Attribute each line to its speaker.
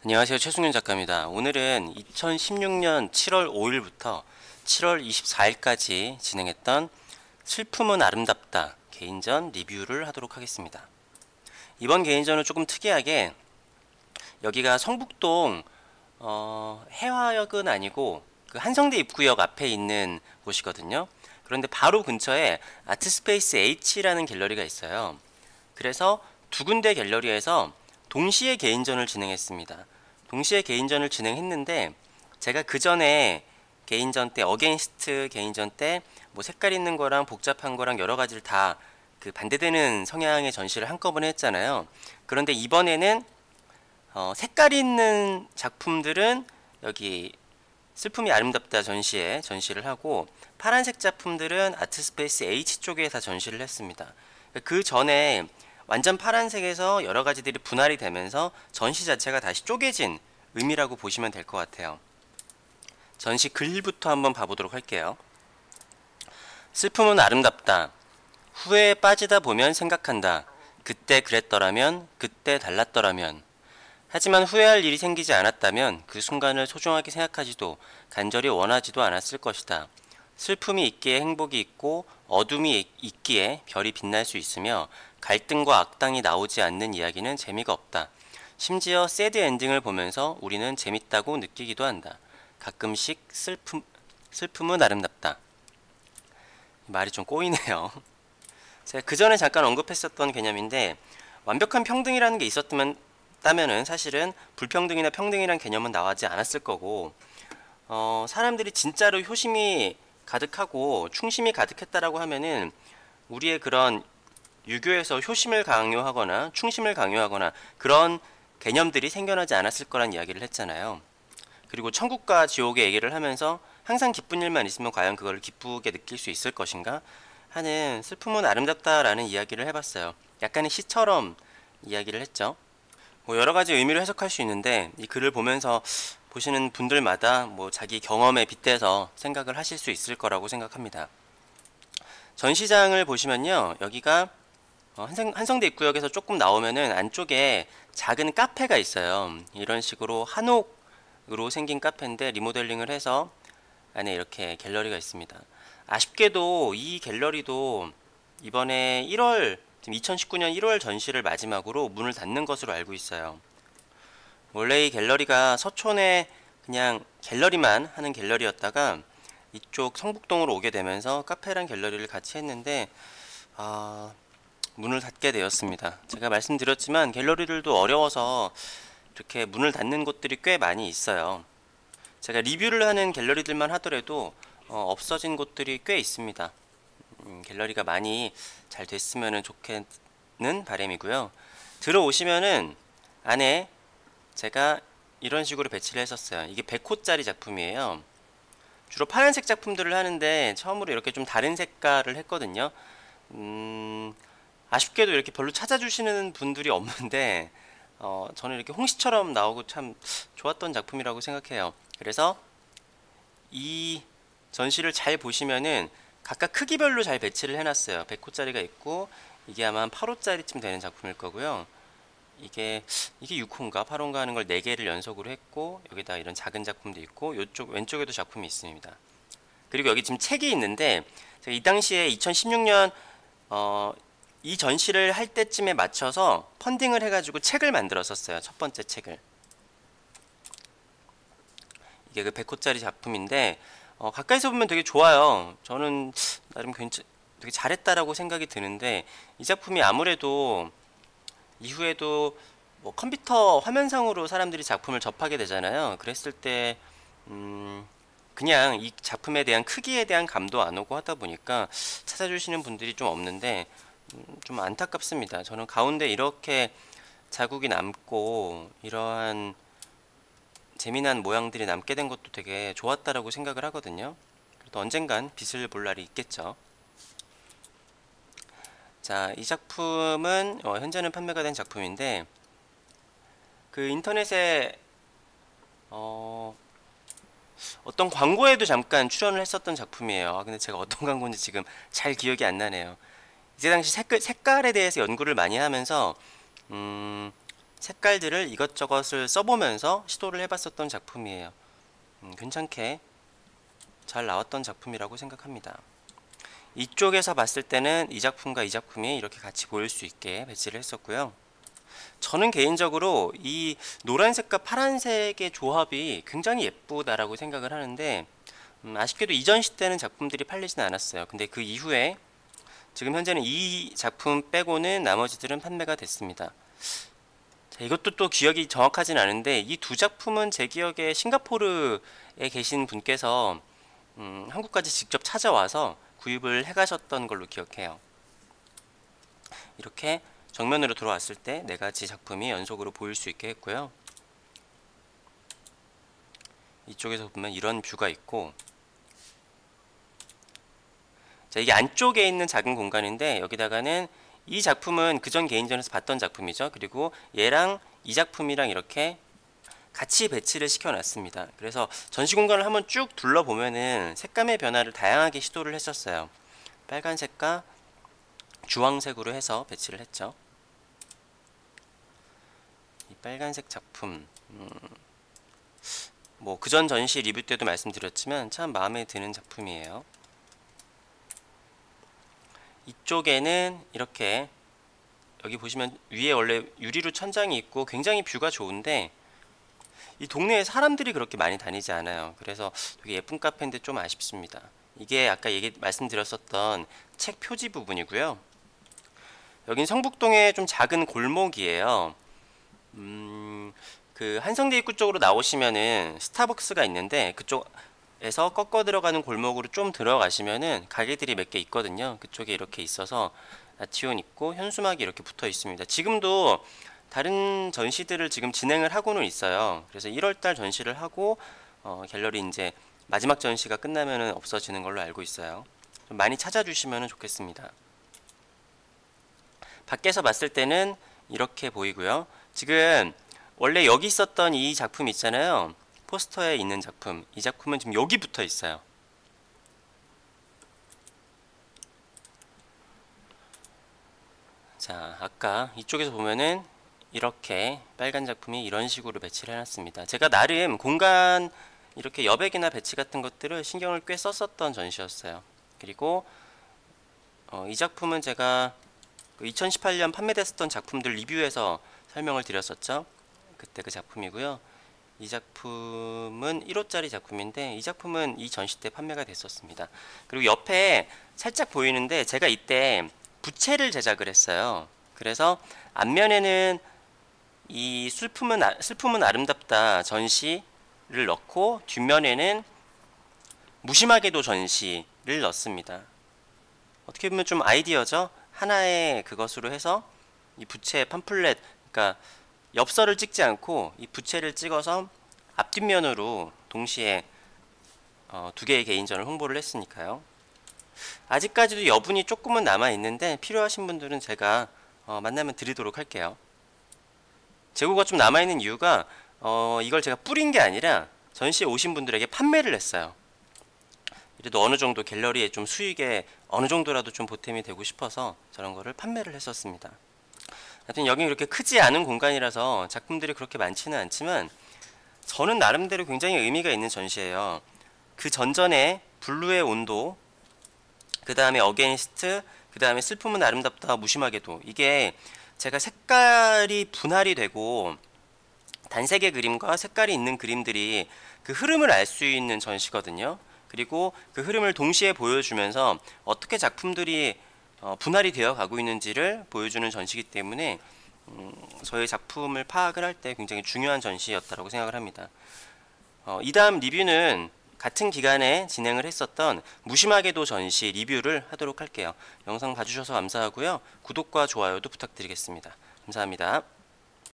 Speaker 1: 안녕하세요. 최승윤 작가입니다. 오늘은 2016년 7월 5일부터 7월 24일까지 진행했던 슬픔은 아름답다 개인전 리뷰를 하도록 하겠습니다. 이번 개인전은 조금 특이하게 여기가 성북동 해화역은 아니고 그 한성대 입구역 앞에 있는 곳이거든요. 그런데 바로 근처에 아트스페이스 H라는 갤러리가 있어요. 그래서 두 군데 갤러리에서 동시에 개인전을 진행했습니다. 동시에 개인전을 진행했는데 제가 그 전에 개인전 때 어게인스트 개인전 때 뭐 색깔 있는 거랑 복잡한 거랑 여러 가지를 다 그 반대되는 성향의 전시를 한꺼번에 했잖아요. 그런데 이번에는 색깔 있는 작품들은 여기 슬픔이 아름답다 전시에 전시를 하고 파란색 작품들은 아트스페이스 H 쪽에서 전시를 했습니다. 그 전에 완전 파란색에서 여러 가지들이 분할이 되면서 전시 자체가 다시 쪼개진 의미라고 보시면 될 것 같아요. 전시 글부터 한번 봐보도록 할게요. 슬픔은 아름답다. 후회에 빠지다 보면 생각한다. 그때 그랬더라면, 그때 달랐더라면. 하지만 후회할 일이 생기지 않았다면 그 순간을 소중하게 생각하지도 간절히 원하지도 않았을 것이다. 슬픔이 있기에 행복이 있고 어둠이 있기에 별이 빛날 수 있으며 갈등과 악당이 나오지 않는 이야기는 재미가 없다. 심지어 새드 엔딩을 보면서 우리는 재밌다고 느끼기도 한다. 가끔씩 슬픔은 아름답다. 말이 좀 꼬이네요. 제가 그 전에 잠깐 언급했었던 개념인데 완벽한 평등이라는 게 있었다면은 사실은 불평등이나 평등이라는 개념은 나오지 않았을 거고 사람들이 진짜로 효심이 가득하고 충심이 가득했다라고 하면은 우리의 그런 유교에서 효심을 강요하거나 충심을 강요하거나 그런 개념들이 생겨나지 않았을 거란 이야기를 했잖아요. 그리고 천국과 지옥의 얘기를 하면서 항상 기쁜 일만 있으면 과연 그걸 기쁘게 느낄 수 있을 것인가 하는 슬픔은 아름답다라는 이야기를 해봤어요. 약간의 시처럼 이야기를 했죠. 뭐 여러 가지 의미로 해석할 수 있는데 이 글을 보면서 보시는 분들마다 뭐 자기 경험에 빗대서 생각을 하실 수 있을 거라고 생각합니다. 전시장을 보시면요, 여기가 한성대 입구역에서 조금 나오면은 안쪽에 작은 카페가 있어요. 이런 식으로 한옥으로 생긴 카페인데 리모델링을 해서 안에 이렇게 갤러리가 있습니다. 아쉽게도 이 갤러리도 이번에 1월, 지금 2019년 1월 전시를 마지막으로 문을 닫는 것으로 알고 있어요. 원래 이 갤러리가 서촌에 그냥 갤러리만 하는 갤러리였다가 이쪽 성북동으로 오게 되면서 카페랑 갤러리를 같이 했는데 문을 닫게 되었습니다. 제가 말씀드렸지만 갤러리들도 어려워서 이렇게 문을 닫는 곳들이 꽤 많이 있어요. 제가 리뷰를 하는 갤러리들만 하더라도 없어진 곳들이 꽤 있습니다. 갤러리가 많이 잘 됐으면 좋겠는 바람이고요. 들어오시면은 안에 제가 이런 식으로 배치를 했었어요. 이게 100호짜리 작품이에요. 주로 파란색 작품들을 하는데 처음으로 이렇게 좀 다른 색깔을 했거든요. 아쉽게도 이렇게 별로 찾아주시는 분들이 없는데 저는 이렇게 홍시처럼 나오고 참 좋았던 작품이라고 생각해요. 그래서 이 전시를 잘 보시면은 각각 크기별로 잘 배치를 해놨어요. 100호짜리가 있고 이게 아마 한 8호짜리쯤 되는 작품일 거고요. 이게 6호인가 8호인가 하는 걸 4개를 연속으로 했고 여기다 이런 작은 작품도 있고 이쪽 왼쪽에도 작품이 있습니다. 그리고 여기 지금 책이 있는데 제가 이 당시에 2016년 이 전시를 할 때쯤에 맞춰서 펀딩을 해가지고 책을 만들었었어요. 첫 번째 책을. 이게 그 100호짜리 작품인데 가까이서 보면 되게 좋아요. 저는 나름 되게 잘했다라고 생각이 드는데 이 작품이 아무래도 이후에도 뭐 컴퓨터 화면상으로 사람들이 작품을 접하게 되잖아요. 그랬을 때 그냥 이 작품에 대한 크기에 대한 감도 안 오고 하다 보니까 찾아주시는 분들이 좀 없는데 좀 안타깝습니다. 저는 가운데 이렇게 자국이 남고 이러한 재미난 모양들이 남게 된 것도 되게 좋았다라고 생각을 하거든요. 그래도 언젠간 빛을 볼 날이 있겠죠. 자, 이 작품은 현재는 판매가 된 작품인데 그 인터넷에 어떤 광고에도 잠깐 출연을 했었던 작품이에요. 근데 제가 어떤 광고인지 지금 잘 기억이 안 나네요. 이제 당시 색깔에 대해서 연구를 많이 하면서 색깔들을 이것저것을 써보면서 시도를 해봤었던 작품이에요. 괜찮게 잘 나왔던 작품이라고 생각합니다. 이쪽에서 봤을 때는 이 작품과 이 작품이 이렇게 같이 보일 수 있게 배치를 했었고요. 저는 개인적으로 이 노란색과 파란색의 조합이 굉장히 예쁘다라고 생각을 하는데 아쉽게도 이전 시대는 작품들이 팔리진 않았어요. 근데 그 이후에 지금 현재는 이 작품 빼고는 나머지들은 판매가 됐습니다. 자, 이것도 또 기억이 정확하진 않은데 이 두 작품은 제 기억에 싱가포르에 계신 분께서 한국까지 직접 찾아와서 구입을 해 가셨던 걸로 기억해요. 이렇게 정면으로 들어왔을 때 네 가지 작품이 연속으로 보일 수 있게 했고요. 이쪽에서 보면 이런 뷰가 있고, 자, 이게 안쪽에 있는 작은 공간인데 여기다가는 이 작품은 그전 개인전에서 봤던 작품이죠. 그리고 얘랑 이 작품이랑 이렇게 같이 배치를 시켜놨습니다. 그래서 전시 공간을 한번 쭉 둘러보면은 색감의 변화를 다양하게 시도를 했었어요. 빨간색과 주황색으로 해서 배치를 했죠. 이 빨간색 작품, 뭐 그전 전시 리뷰 때도 말씀드렸지만 참 마음에 드는 작품이에요. 이쪽에는 이렇게 여기 보시면 위에 원래 유리로 천장이 있고 굉장히 뷰가 좋은데 이 동네에 사람들이 그렇게 많이 다니지 않아요. 그래서 되게 예쁜 카페인데 좀 아쉽습니다. 이게 아까 말씀드렸었던 책 표지 부분이고요. 여긴 성북동의 좀 작은 골목이에요. 그 한성대 입구 쪽으로 나오시면은 스타벅스가 있는데 그쪽에서 꺾어 들어가는 골목으로 좀 들어가시면은 가게들이 몇 개 있거든요. 그쪽에 이렇게 있어서 나티온 있고 현수막이 이렇게 붙어 있습니다. 지금도 다른 전시들을 지금 진행을 하고는 있어요. 그래서 1월달 전시를 하고 갤러리 이제 마지막 전시가 끝나면은 없어지는 걸로 알고 있어요. 좀 많이 찾아주시면 좋겠습니다. 밖에서 봤을 때는 이렇게 보이고요. 지금 원래 여기 있었던 이 작품 있잖아요. 포스터에 있는 작품. 이 작품은 지금 여기 붙어 있어요. 자, 아까 이쪽에서 보면은 이렇게 빨간 작품이 이런 식으로 배치를 해놨습니다. 제가 나름 공간 이렇게 여백이나 배치 같은 것들을 신경을 꽤 썼었던 전시였어요. 그리고 이 작품은 제가 2018년 판매됐었던 작품들 리뷰에서 설명을 드렸었죠. 그때 그 작품이고요. 이 작품은 1호짜리 작품인데 이 작품은 이 전시 때 판매가 됐었습니다. 그리고 옆에 살짝 보이는데 제가 이때 부채를 제작을 했어요. 그래서 앞면에는 이 슬픔은 아름답다 전시를 넣고 뒷면에는 무심하게도 전시를 넣습니다. 어떻게 보면 좀 아이디어죠. 하나의 그것으로 해서 이 부채 팜플렛, 그러니까 엽서를 찍지 않고 이 부채를 찍어서 앞뒷면으로 동시에 두 개의 개인전을 홍보를 했으니까요. 아직까지도 여분이 조금은 남아 있는데 필요하신 분들은 제가 만나면 드리도록 할게요. 재고가 좀 남아 있는 이유가 이걸 제가 뿌린 게 아니라 전시에 오신 분들에게 판매를 했어요. 그래도 어느 정도 갤러리에 좀 수익에 어느 정도라도 좀 보탬이 되고 싶어서 저런 거를 판매를 했었습니다. 하여튼 여기 이렇게 크지 않은 공간이라서 작품들이 그렇게 많지는 않지만 저는 나름대로 굉장히 의미가 있는 전시예요. 그 전전에 블루의 온도, 그 다음에 어게니스트, 그 다음에 슬픔은 아름답다 무심하게도, 이게 제가 색깔이 분할이 되고 단색의 그림과 색깔이 있는 그림들이 그 흐름을 알 수 있는 전시거든요. 그리고 그 흐름을 동시에 보여주면서 어떻게 작품들이 분할이 되어 가고 있는지를 보여주는 전시이기 때문에 저의 작품을 파악을 할 때 굉장히 중요한 전시였다고 생각을 합니다. 이 다음 리뷰는 같은 기간에 진행을 했었던 무심하게도 전시 리뷰를 하도록 할게요. 영상 봐주셔서 감사하고요. 구독과 좋아요도 부탁드리겠습니다. 감사합니다.